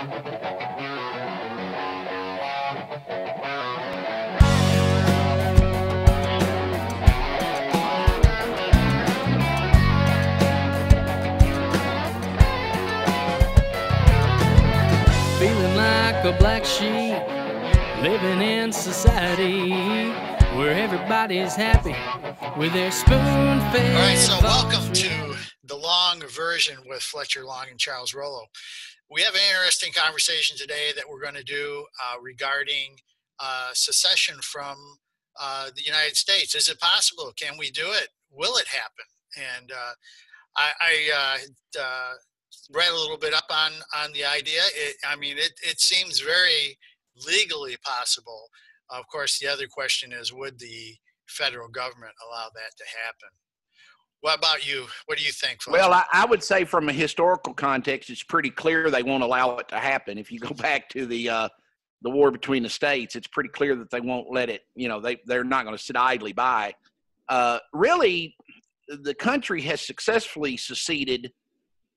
Feeling like a black sheep, living in society where everybody's happy with their spoon-fed. All right, so welcome to the long version with Fletcher and Charles Rollo. We have an interesting conversation today that we're going to do regarding secession from the United States. Is it possible? Can we do it? Will it happen? And I read a little bit up on the idea. It seems very legally possible. Of course, the other question is, would the federal government allow that to happen? What about you? What do you think, Fletcher? Well, I would say from a historical context, it's pretty clear they won't allow it to happen. If you go back to the war between the states, it's pretty clear that they won't let it. You know, they're not going to sit idly by. Really, the country has successfully seceded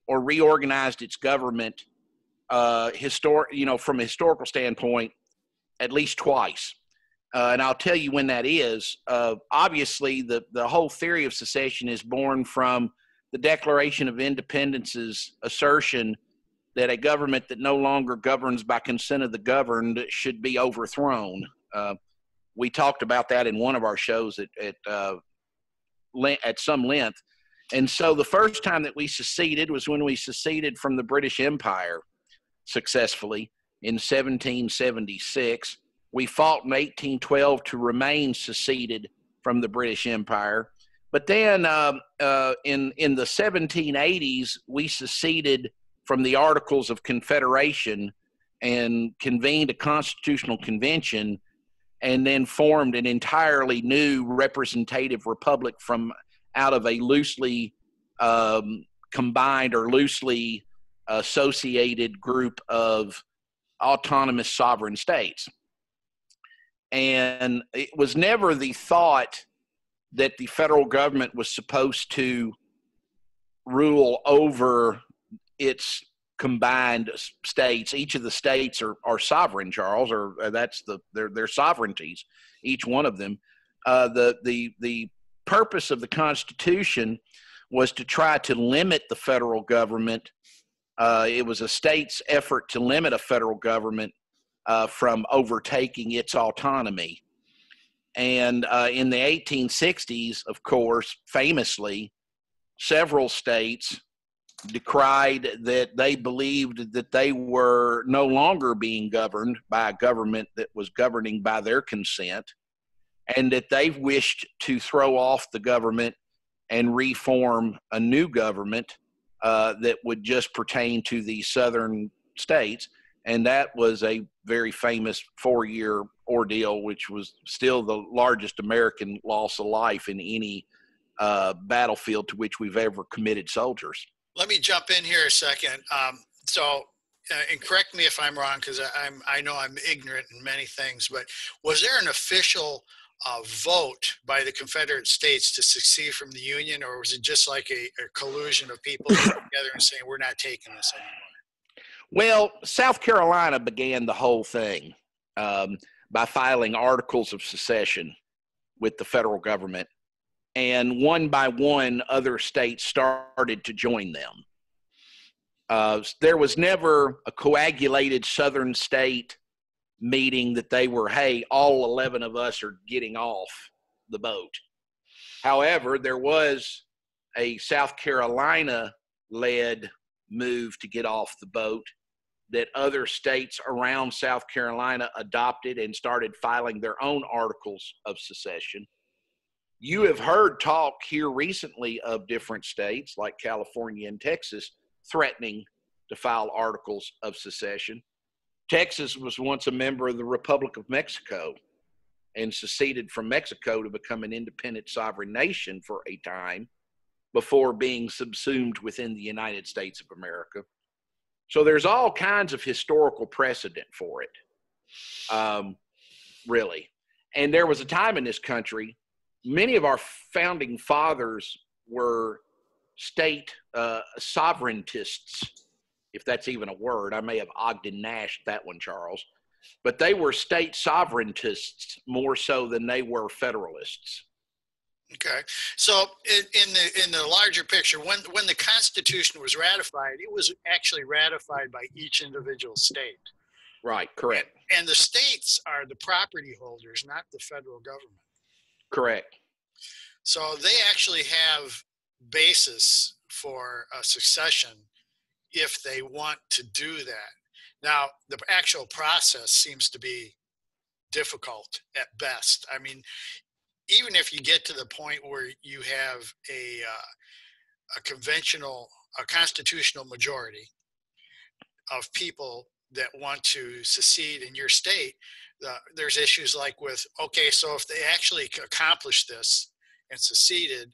or reorganized its government, from a historical standpoint, at least twice. And I'll tell you when that is. Obviously, the whole theory of secession is born from the Declaration of Independence's assertion that a government that no longer governs by consent of the governed should be overthrown. We talked about that in one of our shows at some length. And so the first time that we seceded was when we seceded from the British Empire successfully in 1776. We fought in 1812 to remain seceded from the British Empire. But then in the 1780s, we seceded from the Articles of Confederation and convened a constitutional convention and then formed an entirely new representative republic from out of a loosely combined or loosely associated group of autonomous sovereign states. And it was never the thought that the federal government was supposed to rule over its combined states. Each of the states are sovereign, Charles, or that's their sovereignties, each one of them. The purpose of the Constitution was to try to limit the federal government. It was a state's effort to limit a federal government from overtaking its autonomy. And in the 1860s, of course, famously, several states decried that they believed that they were no longer being governed by a government that was governing by their consent, and that they wished to throw off the government and reform a new government that would just pertain to the southern states. And that was a very famous 4-year ordeal, which was still the largest American loss of life in any battlefield to which we've ever committed soldiers. Let me jump in here a second. And correct me if I'm wrong, because I know I'm ignorant in many things, but was there an official vote by the Confederate States to secede from the Union, or was it just like a collusion of people getting together and saying, we're not taking this anymore? Well, South Carolina began the whole thing by filing articles of secession with the federal government, and one by one, other states started to join them. There was never a coagulated southern state meeting that they were, hey, all 11 of us are getting off the boat. However, there was a South Carolina-led move to get off the boat that other states around South Carolina adopted and started filing their own articles of secession. You have heard talk here recently of different states like California and Texas threatening to file articles of secession. Texas was once a member of the Republic of Mexico and seceded from Mexico to become an independent sovereign nation for a time before being subsumed within the United States of America. So there's all kinds of historical precedent for it, really. And there was a time in this country, many of our founding fathers were state sovereigntists, if that's even a word. I may have Ogden Nash that one, Charles. But they were state sovereigntists more so than they were federalists. Okay, so in the larger picture, when the Constitution was ratified, it was actually ratified by each individual state. Right, correct. And the states are the property holders, not the federal government. Correct. So they actually have basis for a succession if they want to do that. Now, the actual process seems to be difficult at best. I mean, even if you get to the point where you have a constitutional majority of people that want to secede in your state, there's issues like with, okay, so if they actually accomplish this and seceded,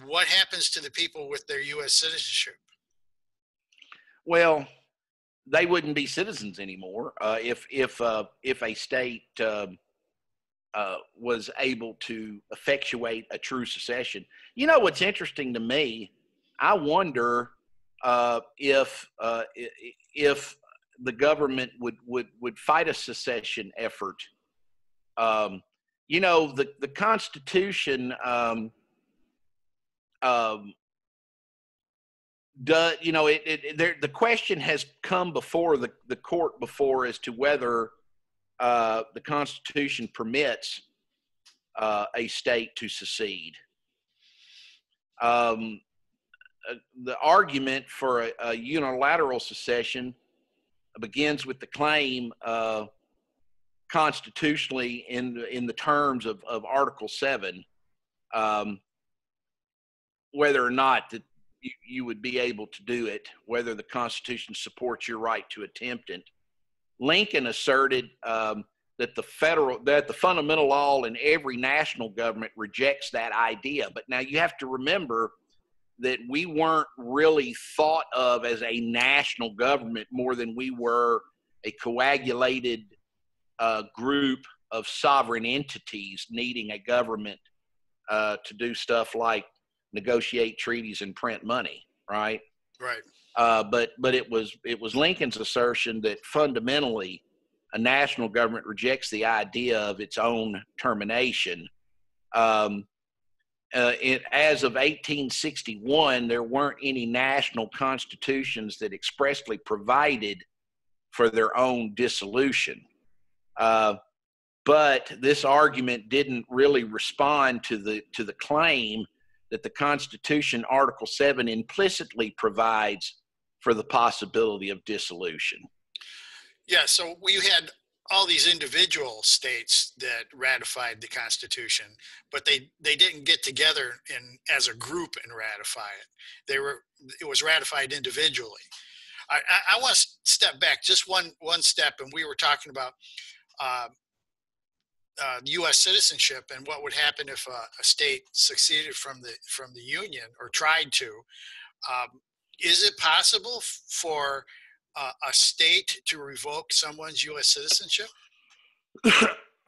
what happens to the people with their U.S. citizenship? Well, they wouldn't be citizens anymore if a state was able to effectuate a true secession. You know what's interesting to me? I wonder if the government would fight a secession effort. You know, the Constitution does, you know, the question has come before the court before as to whether the Constitution permits a state to secede. The argument for a unilateral secession begins with the claim constitutionally in the terms of Article 7, whether or not that you would be able to do it, whether the Constitution supports your right to attempt it. Lincoln asserted that the fundamental law in every national government rejects that idea. But now you have to remember that we weren't really thought of as a national government more than we were a coagulated group of sovereign entities needing a government to do stuff like negotiate treaties and print money, right? Right. But it was Lincoln's assertion that fundamentally a national government rejects the idea of its own termination. As of 1861, there weren't any national constitutions that expressly provided for their own dissolution. But this argument didn't really respond to the claim that the Constitution, Article 7, implicitly provides for the possibility of dissolution. Yeah, so we had all these individual states that ratified the Constitution, but they didn't get together as a group and ratify it. It was ratified individually. I want to step back just one step, and we were talking about U.S. citizenship and what would happen if a state succeeded from the Union or tried to. Is it possible for a state to revoke someone's U.S. citizenship?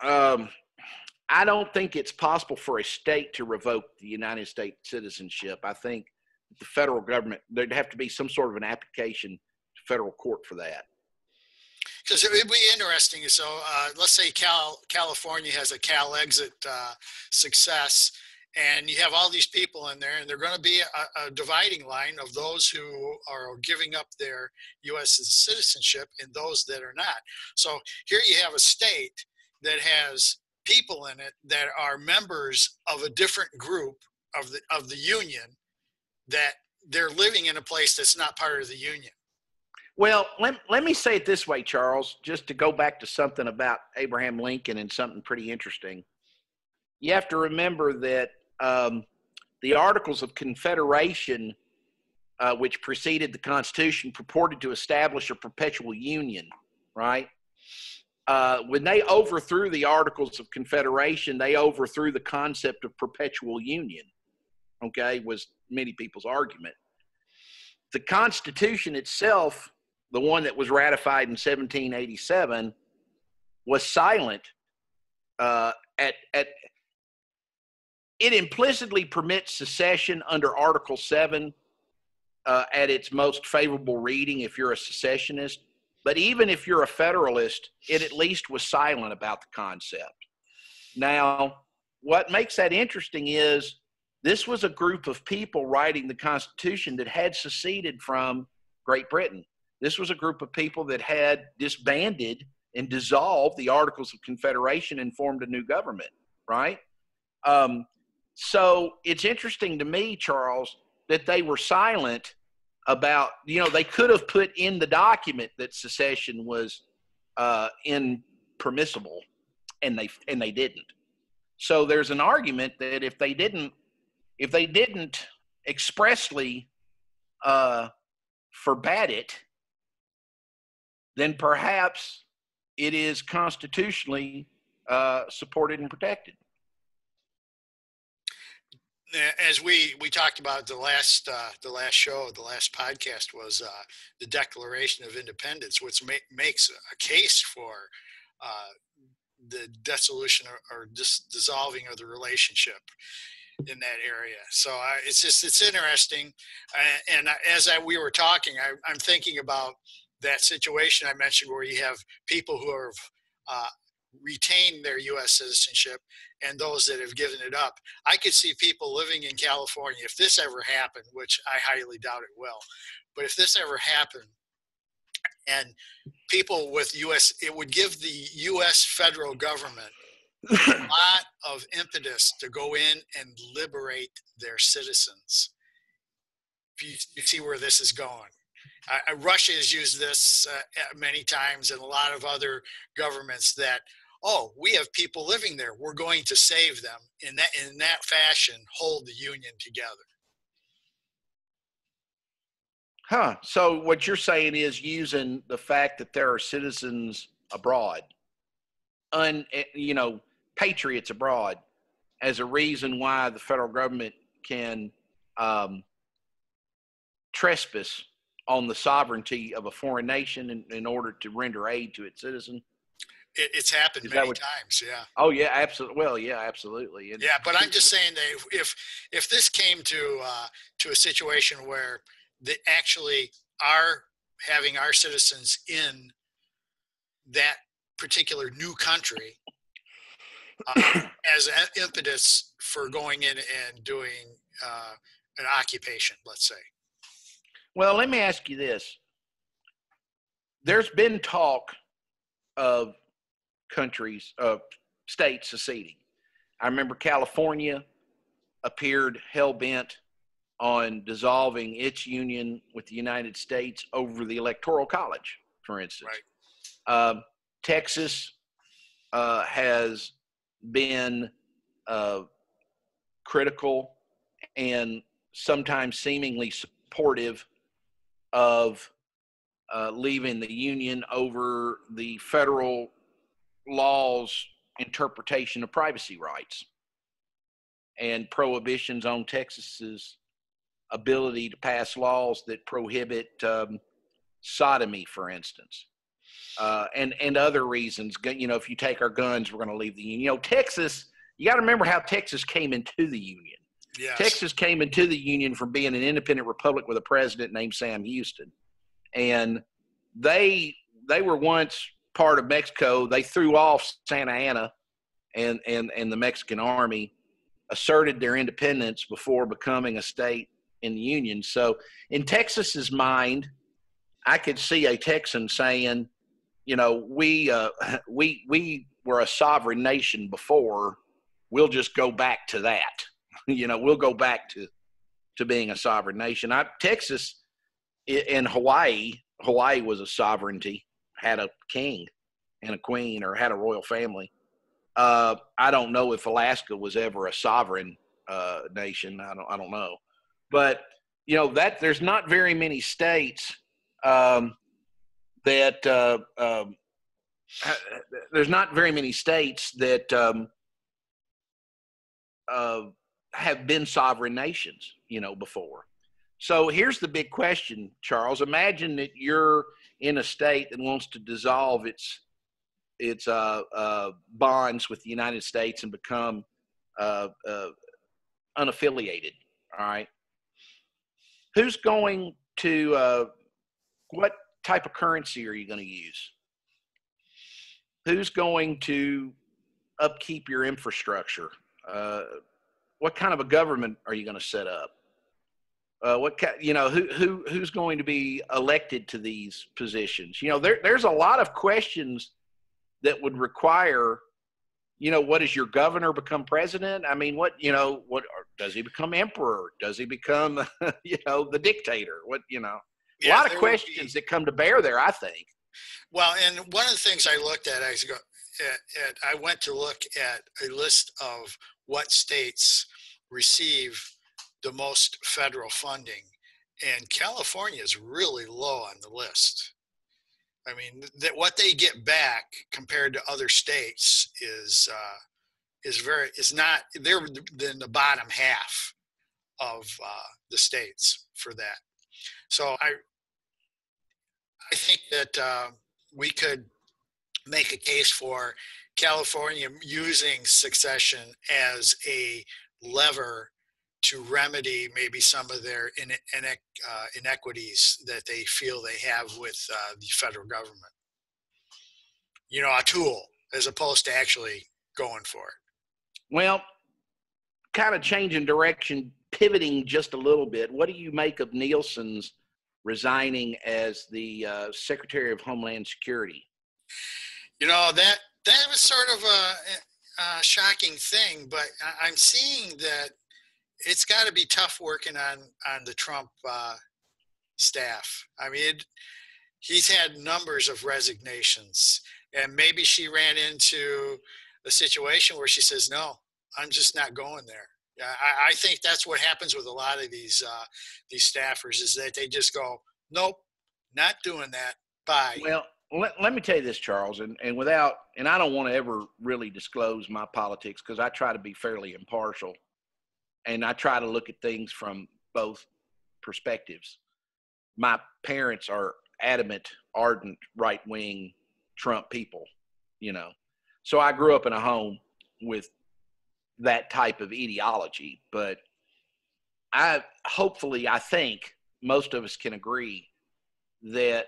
I don't think it's possible for a state to revoke the United States citizenship. I think the federal government, there'd have to be some sort of an application to federal court for that. Because it would be interesting. So let's say California has a Calexit success, and you have all these people in there, and they're going to be a dividing line of those who are giving up their U.S. citizenship and those that are not. So here you have a state that has people in it that are members of a different group of the Union, that they're living in a place that's not part of the Union. Well, let me say it this way, Charles, just to go back to something about Abraham Lincoln and something pretty interesting. You have to remember that the Articles of Confederation, which preceded the Constitution, purported to establish a perpetual union, right? When they overthrew the Articles of Confederation, they overthrew the concept of perpetual union, okay, was many people's argument. The Constitution itself, the one that was ratified in 1787, was silent it implicitly permits secession under Article 7, at its most favorable reading if you're a secessionist. But even if you're a federalist, it at least was silent about the concept. Now, what makes that interesting is this was a group of people writing the Constitution that had seceded from Great Britain. This was a group of people that had disbanded and dissolved the Articles of Confederation and formed a new government, right? So it's interesting to me, Charles, that they were silent about, they could have put in the document that secession was impermissible, and they didn't. So there's an argument that if they didn't expressly forbade it, then perhaps it is constitutionally supported and protected. As we talked about the last show, the last podcast was the Declaration of Independence, which makes a case for the dissolution or dissolving of the relationship in that area. So it's interesting. And as we were talking, I'm thinking about that situation I mentioned where you have people who have retained their U.S. citizenship and those that have given it up. I could see people living in California, if this ever happened, which I highly doubt it will, but if this ever happened, and people with U.S., it would give the U.S. federal government a lot of impetus to go in and liberate their citizens. You see where this is going. Russia has used this many times, and a lot of other governments that, we have people living there, we're going to save them. In that fashion, hold the union together. Huh. So what you're saying is using the fact that there are citizens abroad, patriots abroad, as a reason why the federal government can trespass on the sovereignty of a foreign nation in order to render aid to its citizen. It's happened many times, yeah. Oh yeah, absolutely. Well, yeah, absolutely. Yeah, but I'm just saying that if this came to a situation where they actually are having our citizens in that particular new country as an impetus for going in and doing an occupation, let's say. Well, let me ask you this. There's been talk of states seceding. I remember California appeared hell-bent on dissolving its union with the United States over the Electoral College, for instance. Right. Texas has been critical and sometimes seemingly supportive of leaving the union over the federal law's interpretation of privacy rights and prohibitions on Texas's ability to pass laws that prohibit sodomy, for instance, and other reasons. If you take our guns, we're going to leave the union. Texas, you got to remember how Texas came into the union. Yes. Texas came into the union from being an independent republic with a president named Sam Houston. And they were once part of Mexico. They threw off Santa Anna and the Mexican army, asserted their independence before becoming a state in the union. So in Texas's mind, I could see a Texan saying, we were a sovereign nation before. We'll just go back to that. We'll go back to being a sovereign nation. Texas and Hawaii was a sovereignty, had a king and a queen, or had a royal family. I don't know if Alaska was ever a sovereign nation. I don't know, but that there's not very many states that have been sovereign nations, before. So here's the big question, Charles. Imagine that you're in a state that wants to dissolve its bonds with the United States and become unaffiliated. All right. who's going to, what type of currency are you going to use? Who's going to upkeep your infrastructure? What kind of a government are you going to set up? Who's going to be elected to these positions? There's a lot of questions that would require, what does your governor become president? I mean, what does he become emperor? Does he become, the dictator? A lot of questions that come to bear there, I think. Well, and one of the things I looked at, I went to look at a list of what states receive the most federal funding, and California is really low on the list. I mean, that what they get back compared to other states they're in the bottom half of the states for that. So I think that we could make a case for California using secession as a lever to remedy maybe some of their inequities that they feel they have with the federal government. A tool as opposed to actually going for it. Well, kind of changing direction, pivoting just a little bit. What do you make of Nielsen's resigning as the Secretary of Homeland Security? That was sort of a shocking thing, but I'm seeing that it's got to be tough working on the Trump staff. I mean, he's had numbers of resignations, and maybe she ran into a situation where she says, no, I'm just not going there. I think that's what happens with a lot of these staffers, is that they just go, nope, not doing that. Bye. Well, let me tell you this, Charles, and I don't want to ever really disclose my politics, because I try to be fairly impartial. And I try to look at things from both perspectives. My parents are adamant, ardent, right-wing Trump people, So I grew up in a home with that type of ideology. But I think most of us can agree that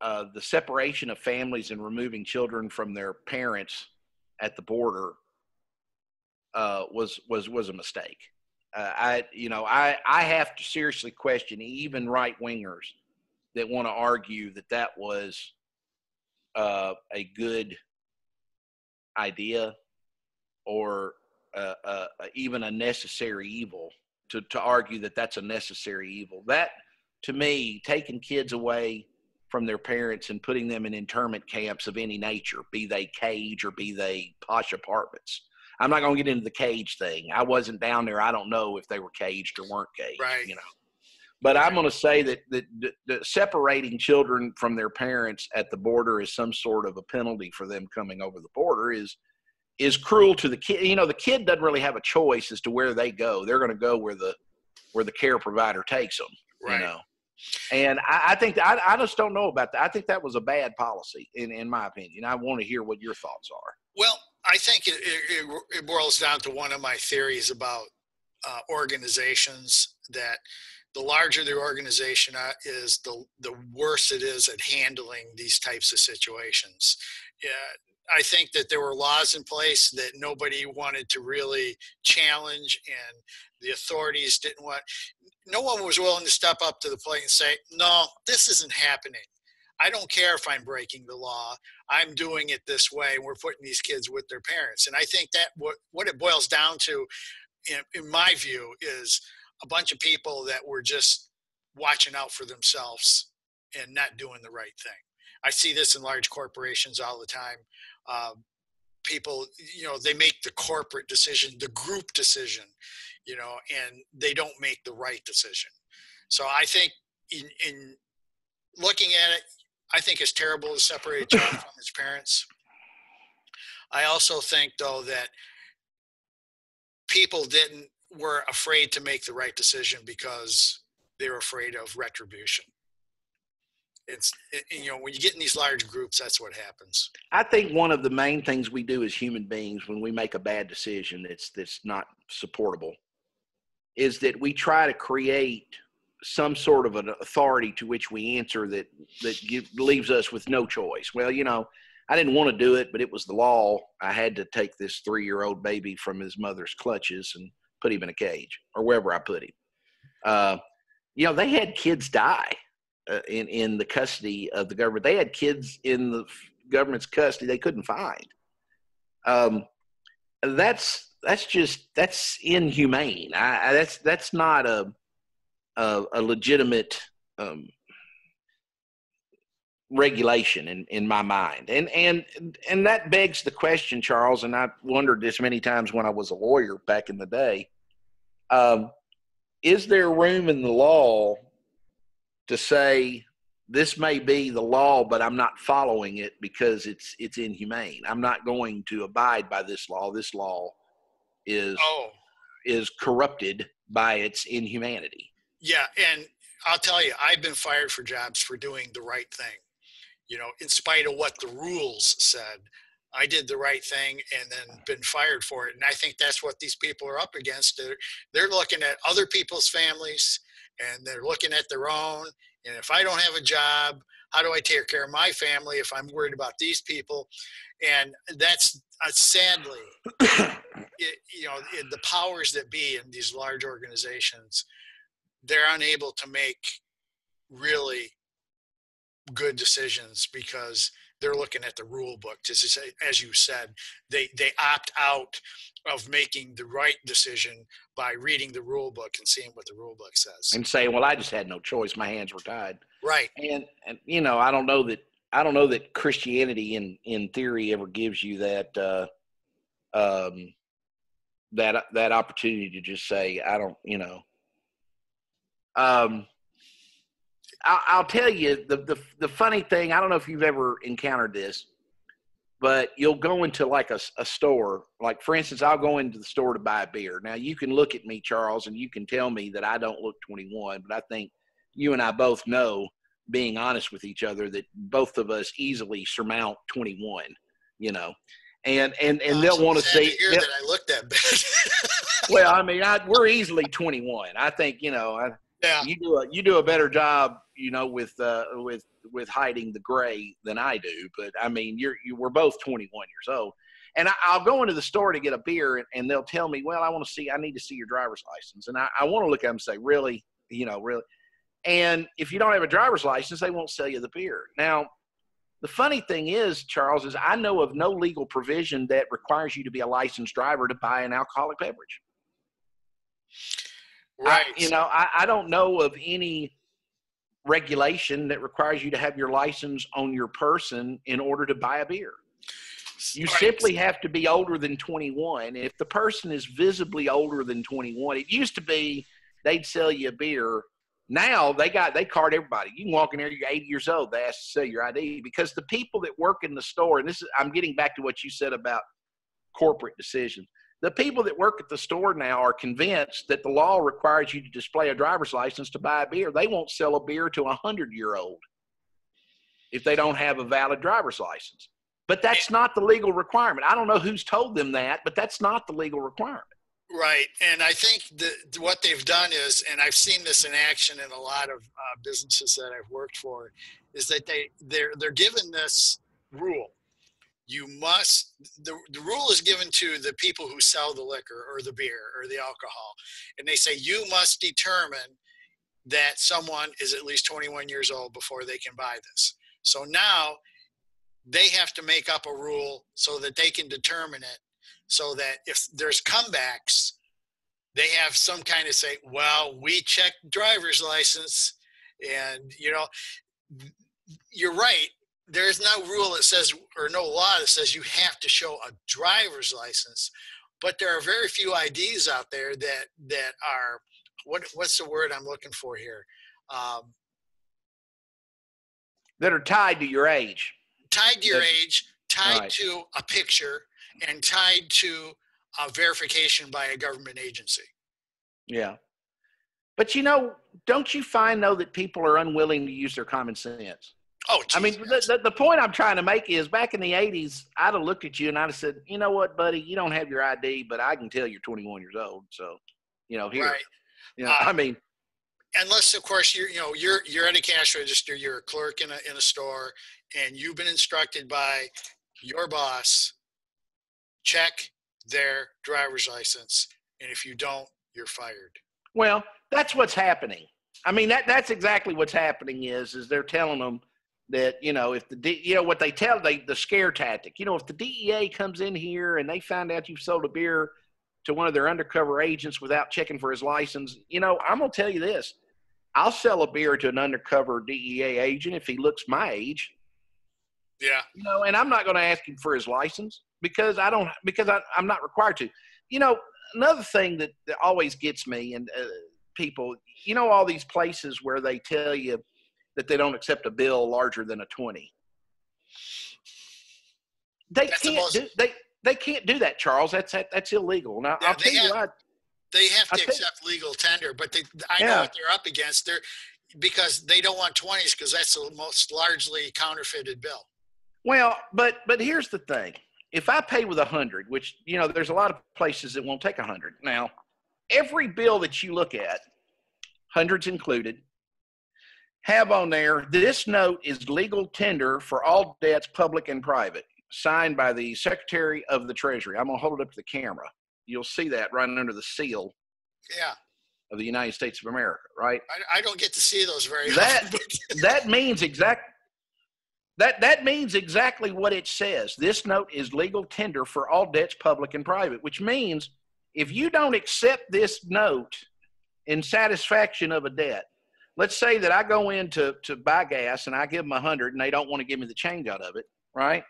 the separation of families and removing children from their parents at the border was a mistake. I have to seriously question even right-wingers that want to argue that was a good idea or even a necessary evil, to argue that that's a necessary evil. That, to me, taking kids away from their parents and putting them in internment camps of any nature, be they cage or be they posh apartments. I'm not going to get into the cage thing. I wasn't down there. I don't know if they were caged or weren't caged, right. But I'm going to say that separating children from their parents at the border is some sort of a penalty for them coming over the border is cruel to the kid. The kid doesn't really have a choice as to where they go. They're going to go where the care provider takes them, right. And I think I just don't know about that. I think that was a bad policy, in my opinion. I want to hear what your thoughts are. Well, I think it boils down to one of my theories about organizations, that the larger the organization is, the worse it is at handling these types of situations. I think that there were laws in place that nobody wanted to really challenge, and the authorities didn't want. No one was willing to step up to the plate and say, no, this isn't happening. I don't care if I'm breaking the law. I'm doing it this way. And we're putting these kids with their parents. And I think that what it boils down to, in my view, is a bunch of people that were just watching out for themselves and not doing the right thing. I see this in large corporations all the time. People, they make the corporate decision, the group decision, and they don't make the right decision. So I think in looking at it, I think it's terrible to separate a child from its parents. I also think, though, that people were afraid to make the right decision because they were afraid of retribution. When you get in these large groups, that's what happens. I think one of the main things we do as human beings when we make a bad decision that's not supportable is that we try to create some sort of an authority to which we answer that leaves us with no choice. Well, I didn't want to do it, but it was the law. I had to take this 3-year-old baby from his mother's clutches and put him in a cage or wherever I put him. They had kids die in the custody of the government. They had kids in the government's custody they couldn't find. That's inhumane. That's not a legitimate regulation in my mind. And that begs the question, Charles, and I wondered this many times when I was a lawyer back in the day. Is there room in the law to say this may be the law, but I'm not following it because it's inhumane? I'm not going to abide by this law. This law is corrupted by its inhumanity. Yeah, and I'll tell you, I've been fired for jobs for doing the right thing. In spite of what the rules said, I did the right thing and then been fired for it. And I think that's what these people are up against. They're looking at other people's families and they're looking at their own. And if I don't have a job, how do I take care of my family if I'm worried about these people? And that's sadly, the powers that be in these large organizations, they're unable to make really good decisions because they're looking at the rule book. As you said, they opt out of making the right decision by reading the rule book and seeing what the rule book says. And saying, well, I just had no choice. My hands were tied. Right. And I don't know that Christianity in theory ever gives you that that opportunity to just say, I don't, I'll tell you the funny thing. I don't know if you've ever encountered this, but you'll go into like a store. Like, for instance, I'll go into the store to buy a beer. Now, you can look at me, Charles, and you can tell me that I don't look 21, but I think you and I both know, being honest with each other, that both of us easily surmount 21, and they'll want to say that I look that bad. Well, I mean, we're easily 21. I think, yeah. You do a better job, with hiding the gray than I do. But I mean, we're both 21 years old, and I'll go into the store to get a beer, and they'll tell me, well, I need to see your driver's license, and I want to look at them and say, really, really. And if you don't have a driver's license, they won't sell you the beer. Now, the funny thing is, Charles, is I know of no legal provision that requires you to be a licensed driver to buy an alcoholic beverage. Right. I don't know of any regulation that requires you to have your license on your person in order to buy a beer. You simply have to be older than 21. If the person is visibly older than 21, it used to be they'd sell you a beer. Now they card everybody. You can walk in there, you're 80 years old, they ask to sell your ID, because the people that work in the store, and I'm getting back to what you said about corporate decisions. The people that work at the store now are convinced that the law requires you to display a driver's license to buy a beer. They won't sell a beer to a 100-year-old if they don't have a valid driver's license. But that's not the legal requirement. I don't know who's told them that, but that's not the legal requirement. Right. And I think what they've done is, and I've seen this in action in a lot of businesses that I've worked for, is that they're given this rule. The rule is given to the people who sell the liquor or the beer or the alcohol. And they say, you must determine that someone is at least 21 years old before they can buy this. So now they have to make up a rule so that they can determine it, so that if there's comebacks, they have some kind of say, well, we checked driver's license. And, you're right. There's no rule that says, or no law that says you have to show a driver's license, but there are very few IDs out there that are, what's the word I'm looking for here? That are tied to your age. Tied to your age, tied to a picture, and tied to a verification by a government agency. Yeah. But, don't you find, though, that people are unwilling to use their common sense? Oh, geez, I mean, the point I'm trying to make is, back in the 80s, I'd have looked at you and I'd have said, you know what, buddy, you don't have your ID, but I can tell you're 21 years old. So, here. Right. I mean. unless of course you're at a cash register, you're a clerk in a store, and you've been instructed by your boss, check their driver's license, and if you don't, you're fired. Well, that's what's happening. I mean, that's exactly what's happening is they're telling them that, if what they tell, the scare tactic, if the DEA comes in here and they find out you've sold a beer to one of their undercover agents without checking for his license, I'm going to tell you this. I'll sell a beer to an undercover DEA agent if he looks my age. Yeah. And I'm not going to ask him for his license because I'm not required to. Another thing that always gets me and people, all these places where they tell you that they don't accept a bill larger than a 20. They can't do that, Charles. That's illegal. Now, I'll tell you what. They have to accept legal tender, but I know what they're up against. Because they don't want 20s because that's the most largely counterfeited bill. Well, but here's the thing. If I pay with 100, which, there's a lot of places that won't take 100. Now, every bill that you look at, hundreds included, have on there, this note is legal tender for all debts, public and private, signed by the Secretary of the Treasury. I'm going to hold it up to the camera. You'll see that right under the seal of the United States of America, right? I don't get to see those very often. That means that means exactly what it says. This note is legal tender for all debts, public and private, which means if you don't accept this note in satisfaction of a debt, let's say that I go in to buy gas and I give them 100 and they don't want to give me the change out of it, right?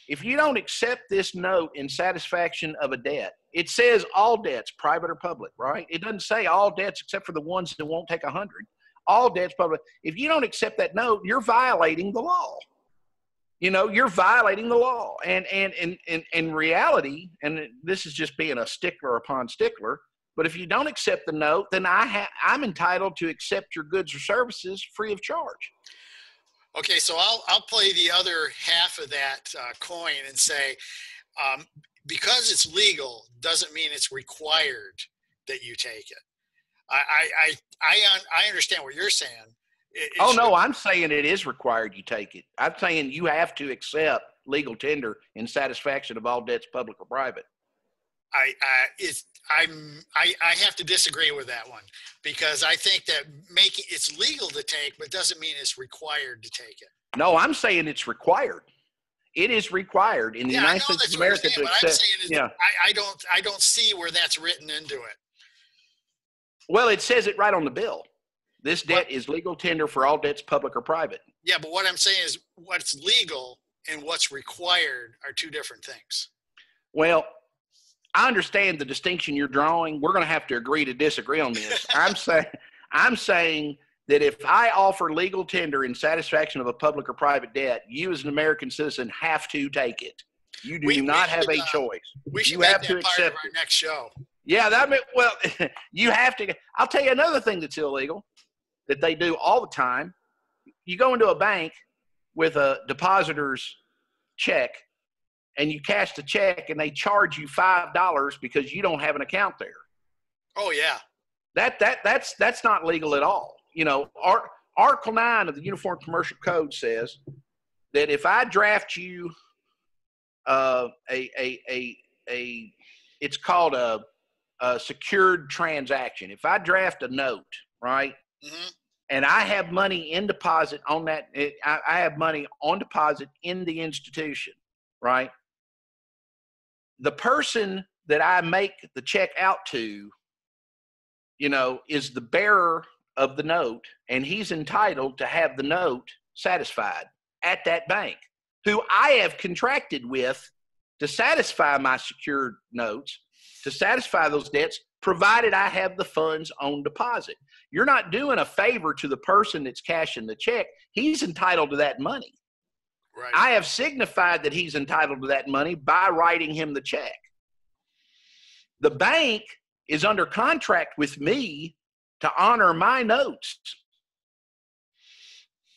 If you don't accept this note in satisfaction of a debt, it says all debts, private or public, right? It doesn't say all debts except for the ones that won't take 100. All debts, public. If you don't accept that note, you're violating the law. You're violating the law. And in reality, and this is just being a stickler upon stickler, but if you don't accept the note, then I'm entitled to accept your goods or services free of charge. Okay, so I'll play the other half of that coin and say, because it's legal doesn't mean it's required that you take it. I understand what you're saying. I'm saying it is required you take it. I'm saying you have to accept legal tender in satisfaction of all debts, public or private. I have to disagree with that one because I think that it's legal to take, but doesn't mean it's required to take it. No, I'm saying it's required. It is required in the United States of America to accept. I don't see where that's written into it. Well, it says it right on the bill. This debt is legal tender for all debts, public or private. Yeah, but what I'm saying is what's legal and what's required are two different things. Well, I understand the distinction you're drawing. We're going to have to agree to disagree on this. I'm saying that if I offer legal tender in satisfaction of a public or private debt, you as an American citizen have to take it. You do not have a choice. We should have to accept it. Our next show. Yeah, you have to. I'll tell you another thing that's illegal that they do all the time. You go into a bank with a depositor's check and you cash the check and they charge you $5 because you don't have an account there. Oh yeah. That's not legal at all. Article 9 of the Uniform Commercial Code says that if I draft you it's called a secured transaction. If I draft a note, right? Mm-hmm. And I have money in deposit on that. I have money on deposit in the institution, right? The person that I make the check out to, is the bearer of the note, and he's entitled to have the note satisfied at that bank, who I have contracted with to satisfy my secured notes, to satisfy those debts, provided I have the funds on deposit. You're not doing a favor to the person that's cashing the check. He's entitled to that money. Right. I have signified that he's entitled to that money by writing him the check. The bank is under contract with me to honor my notes.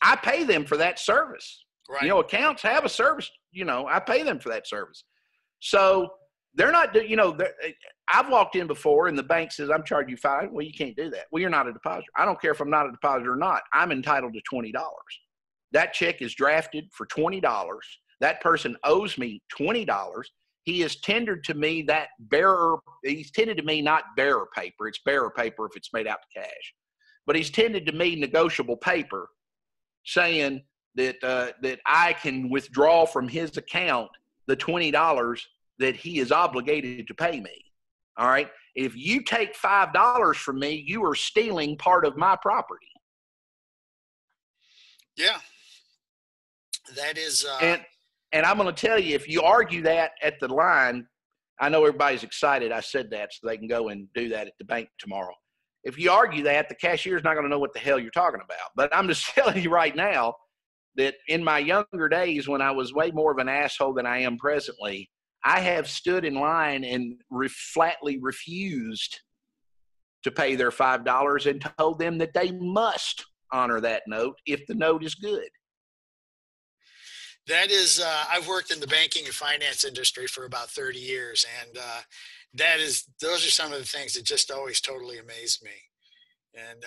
I pay them for that service. Right. Accounts have a service, I pay them for that service. So They're not, I've walked in before and the bank says, I'm charging you $5. Well, you can't do that. Well, you're not a depositor. I don't care if I'm not a depositor or not. I'm entitled to $20. That check is drafted for $20. That person owes me $20. He has tendered to me he's tended to me not bearer paper. It's bearer paper if it's made out to cash. But he's tended to me negotiable paper saying that I can withdraw from his account the $20 that he is obligated to pay me. All right. If you take $5 from me, you are stealing part of my property. Yeah. That is. And I'm going to tell you, if you argue that at the line, I know everybody's excited I said that so they can go and do that at the bank tomorrow. If you argue that, the cashier's not going to know what the hell you're talking about. But I'm just telling you right now that in my younger days, when I was way more of an asshole than I am presently, I have stood in line and flatly refused to pay their $5 and told them that they must honor that note if the note is good. That is, I've worked in the banking and finance industry for about 30 years, and those are some of the things that just always totally amaze me. And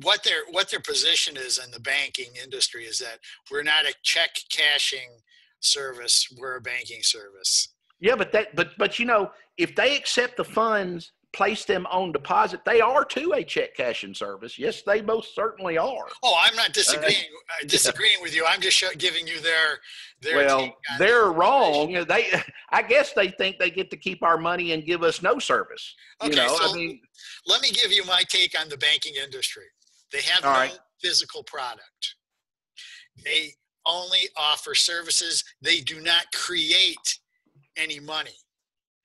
what their position is in the banking industry is that we're not a check cashing service, we're a banking service. Yeah, but if they accept the funds, place them on deposit, they are too a check cashing service. Yes, they most certainly are. Oh, I'm not disagreeing with you. I'm just giving you their well, they're wrong. I guess they think they get to keep our money and give us no service. Okay, let me give you my take on the banking industry. They have no physical product. They only offer services. They do not create any money.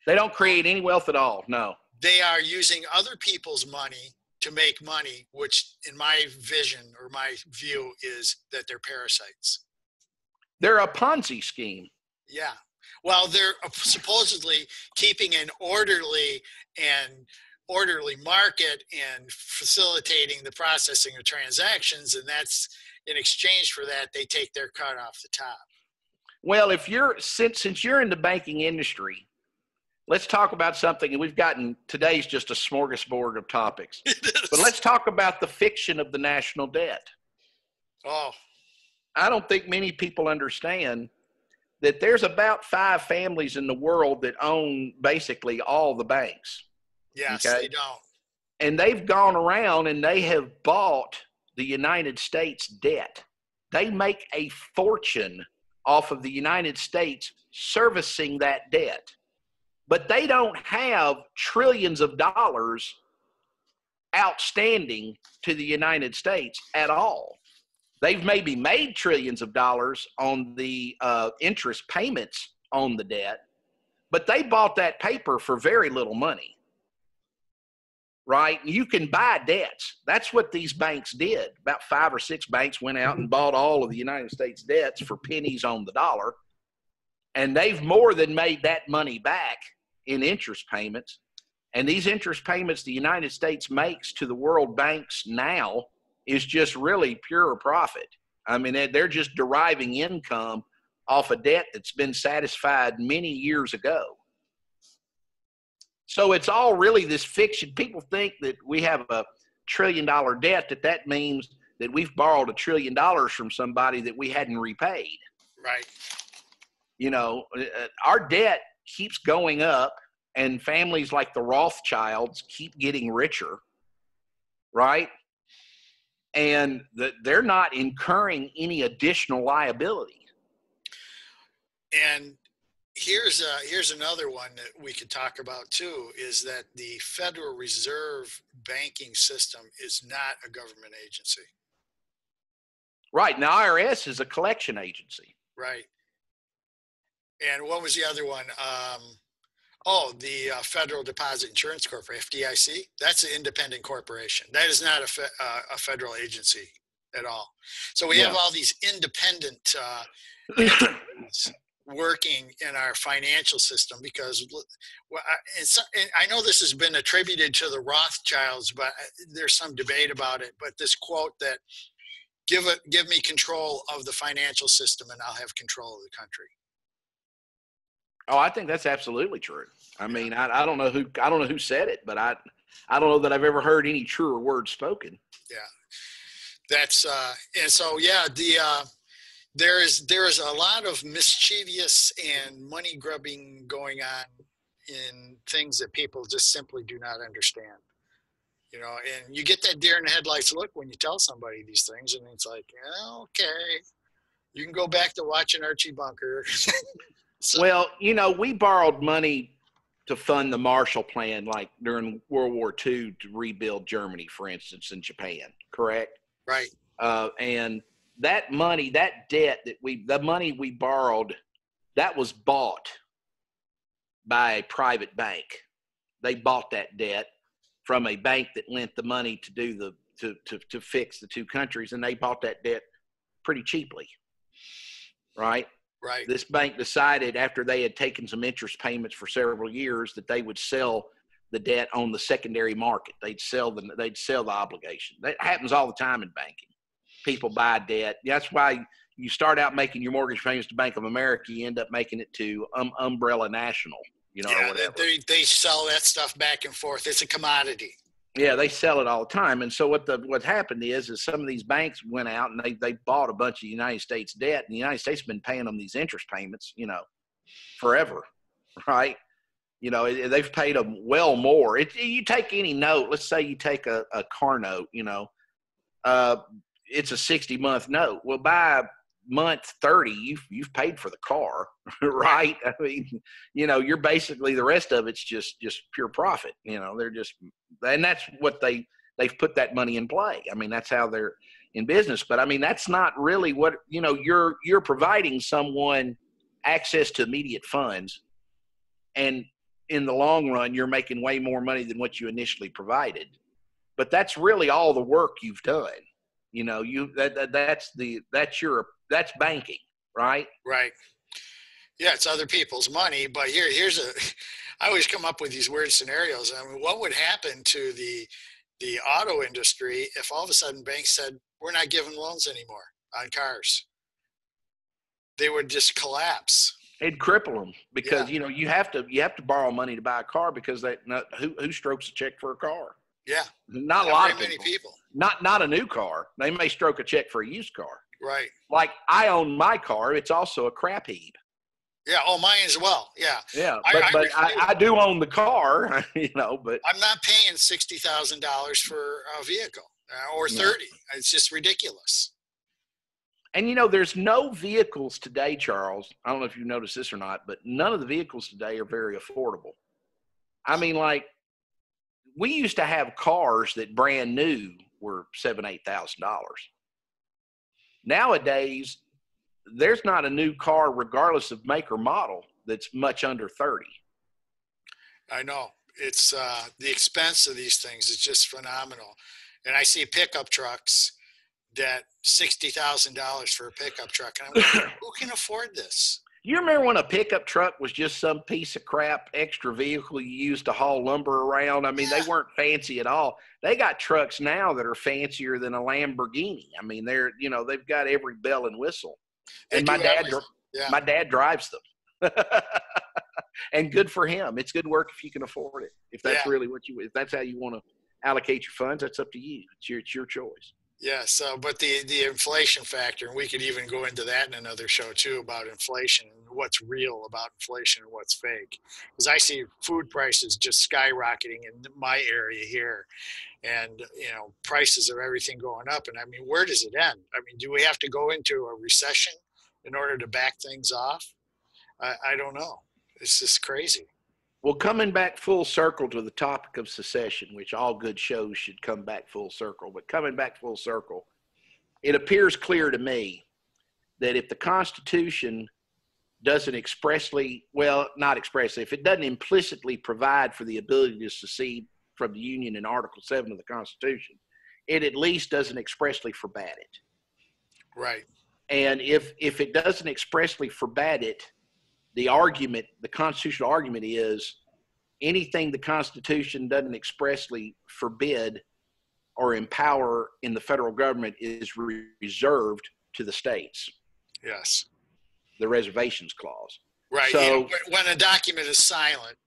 They don't create any wealth at all. No. They are using other people's money to make money, which in my vision or my view is that they're parasites. They're a Ponzi scheme. Yeah. Well, they're supposedly keeping an orderly market and facilitating the processing of transactions. And that's in exchange for that, they take their cut off the top. Well, since you're in the banking industry, let's talk about something, and today's just a smorgasbord of topics. But let's talk about the fiction of the national debt. Oh. I don't think many people understand that there's about 5 families in the world that own basically all the banks. Yes, okay? They don't. And they've gone around and they have bought the United States debt. They make a fortune off of the United States servicing that debt. But they don't have trillions of dollars outstanding to the United States at all. They've maybe made trillions of dollars on the interest payments on the debt, but they bought that paper for very little money, right? You can buy debts. That's what these banks did. About 5 or 6 banks went out and bought all of the United States debts for pennies on the dollar, and they've more than made that money back in interest payments. And these interest payments the United States makes to the world banks now is just really pure profit. I mean, they're just deriving income off a debt that's been satisfied many years ago. So it's all really this fiction. People think that we have a $1 trillion debt, that means that we've borrowed $1 trillion from somebody that we hadn't repaid. Right. Our debt keeps going up, and families like the Rothschilds keep getting richer, right? And they're not incurring any additional liability. And here's another one that we could talk about too, is that the Federal Reserve banking system is not a government agency. Right. Now, IRS is a collection agency. Right. And what was the other one? The Federal Deposit Insurance Corporation, FDIC. That's an independent corporation. That is not a federal agency at all. So we have all these independent working in our financial system because I know this has been attributed to the Rothschilds, but there's some debate about it. But this quote that give me control of the financial system and I'll have control of the country. Oh, I think that's absolutely true. I mean, I don't know who said it, but I don't know that I've ever heard any truer words spoken. Yeah, that's and so yeah, there is a lot of mischievous and money grubbing going on in things that people just simply do not understand. You know, and you get that deer in the headlights look when you tell somebody these things, and it's like, okay, you can go back to watching Archie Bunker. So, Well, you know, we borrowed money to fund the Marshall Plan, like during World War II, to rebuild Germany, for instance, and Japan, correct? right. And that money, that debt the money we borrowed, that was bought by a private bank. They bought that debt from a bank that lent the money to do to fix the two countries, and they bought that debt pretty cheaply, right? Right. This bank decided, after they had taken some interest payments for several years, that they would sell the debt on the secondary market. They'd sell the obligation. That happens all the time in banking. People buy debt. That's why you start out making your mortgage payments to Bank of America, you end up making it to Umbrella National, you know, or whatever. They sell that stuff back and forth. It's a commodity. Yeah, they sell it all the time. And so what happened is some of these banks went out and they bought a bunch of United States debt, and the United States has been paying them these interest payments, you know, forever, right? You know, they've paid them well more. You take any note, let's say you take a car note, you know, it's a 60-month note. Well, by month 30, you've paid for the car, right? I mean, you know, you're basically, the rest of it's just pure profit. You know, they're just, and that's what they've put that money in play. I mean, that's how they're in business. But I mean, that's not really what, you know, you're providing someone access to immediate funds, and in the long run, you're making way more money than what you initially provided. But that's really all the work you've done. You know, that's banking, right? Right. Yeah, it's other people's money, but I always come up with these weird scenarios. I mean, what would happen to the auto industry if all of a sudden banks said, we're not giving loans anymore on cars? They would just collapse. It'd cripple them because, you know, you have to borrow money to buy a car, because who strokes a check for a car? Yeah. Not a lot of many people. Not a new car. They may stroke a check for a used car. Right. Like, I own my car. It's also a crap heap. Yeah. Oh, mine as well. Yeah. Yeah. But I do own the car, you know, but I'm not paying $60,000 for a vehicle or 30. No. It's just ridiculous. And, you know, there's no vehicles today, Charles. I don't know if you noticed this or not, but none of the vehicles today are very affordable. I mean, like, we used to have cars that brand new were $7,000-8,000. Nowadays, there's not a new car, regardless of make or model, that's much under 30. I know. It's the expense of these things is just phenomenal. And I see pickup trucks that $60,000 for a pickup truck. And I'm like, who can afford this? You remember when a pickup truck was just some piece of crap extra vehicle you used to haul lumber around? I mean, They weren't fancy at all. They got trucks now that are fancier than a Lamborghini. I mean, they've got every bell and whistle. And my dad drives them. And good for him. It's good work if you can afford it. If that's really if that's how you want to allocate your funds, that's up to you. It's your choice. Yeah, so, but the inflation factor, and we could even go into that in another show too, about inflation and what's real about inflation and what's fake. Because I see food prices just skyrocketing in my area here, and, you know, prices of everything going up. And I mean, where does it end? I mean, do we have to go into a recession in order to back things off? I don't know. It's just crazy. Well, coming back full circle to the topic of secession, which all good shows should come back full circle, but coming back full circle, it appears clear to me that if the Constitution doesn't expressly, well, not expressly, if it doesn't implicitly provide for the ability to secede from the Union in Article 7 of the Constitution, it at least doesn't expressly forbid it. Right. And if it doesn't expressly forbid it, the constitutional argument is anything the Constitution doesn't expressly forbid or empower in the federal government is reserved to the states. Yes. The reservations clause. Right. So When a document is silent,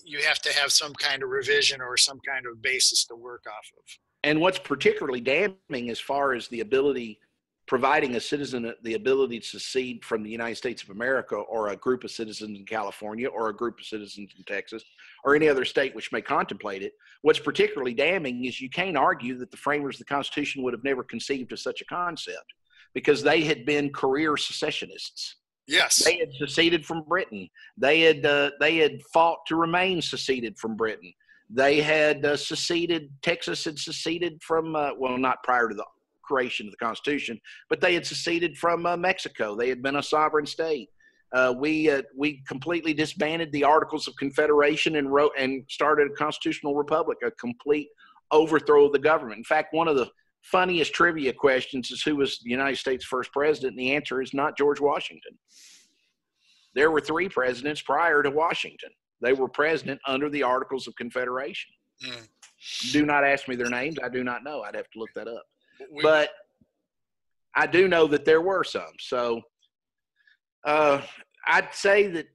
you have to have some kind of revision or some kind of basis to work off of. and what's particularly damning as far as providing a citizen the ability to secede from the United States of America, or a group of citizens in California, or a group of citizens in Texas, or any other state which may contemplate it. What's particularly damning is you can't argue that the framers of the Constitution would have never conceived of such a concept, because they had been career secessionists. Yes. They had seceded from Britain. They had fought to remain seceded from Britain. They had seceded. Texas had seceded from well, not prior to the creation of the Constitution, but they had seceded from Mexico. They had been a sovereign state. We completely disbanded the Articles of Confederation and started a constitutional republic, a complete overthrow of the government. In fact, one of the funniest trivia questions is who was the United States' first president, and the answer is not George Washington. There were 3 presidents prior to Washington. They were president under the Articles of Confederation. Do not ask me their names. I do not know. I'd have to look that up. But I do know that there were some. So I'd say that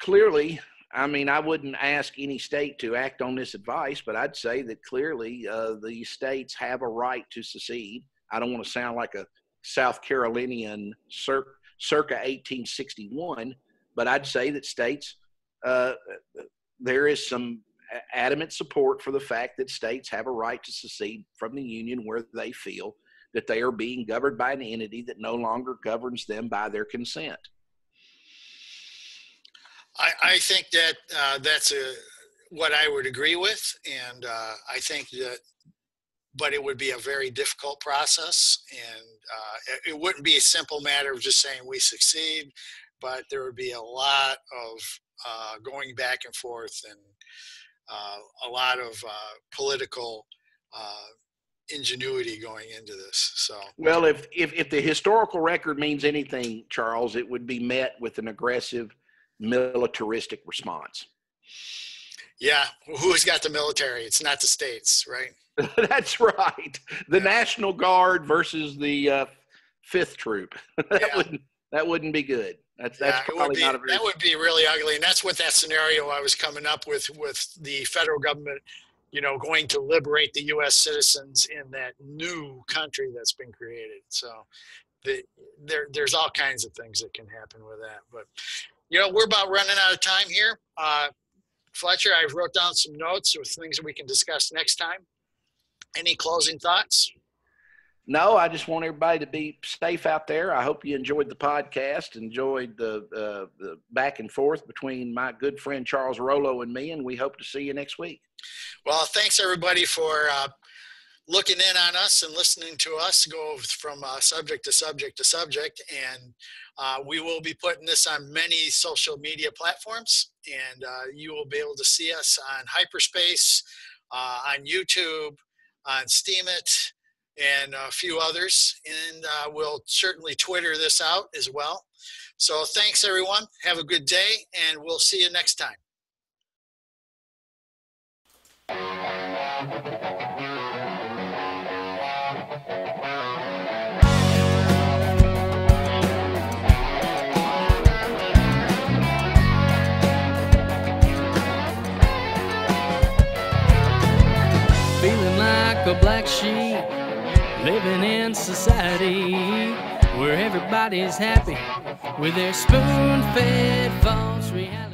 clearly, I mean, I wouldn't ask any state to act on this advice, but I'd say that clearly the states have a right to secede. I don't want to sound like a South Carolinian circa 1861, but I'd say that states, there is some adamant support for the fact that states have a right to secede from the Union where they feel that they are being governed by an entity that no longer governs them by their consent. I think that that's what I would agree with, and I think that, but it would be a very difficult process, and it wouldn't be a simple matter of just saying we succeed, but there would be a lot of going back and forth, and a lot of political ingenuity going into this. So, well, if the historical record means anything, Charles, it would be met with an aggressive militaristic response. Yeah, who's got the military? It's not the states, right? That's right. The National Guard versus the Fifth Troop. That wouldn't be good. That's probably not a very. That would be really ugly, and that's what that scenario I was coming up with the federal government, going to liberate the U.S. citizens in that new country that's been created. So, there's all kinds of things that can happen with that. But, we're about running out of time here. Fletcher, I wrote down some notes with things that we can discuss next time. Any closing thoughts? No, I just want everybody to be safe out there. I hope you enjoyed the podcast, enjoyed the back and forth between my good friend Charles Rollo and me, and we hope to see you next week. Well, thanks everybody for looking in on us and listening to us go from subject to subject to subject. And we will be putting this on many social media platforms, and you will be able to see us on Hyperspace, on YouTube, on Steemit, and a few others. And we'll certainly Twitter this out as well. So thanks everyone. Have a good day, and we'll see you next time. Feeling like a black sheep, living in society where everybody's happy with their spoon-fed false reality.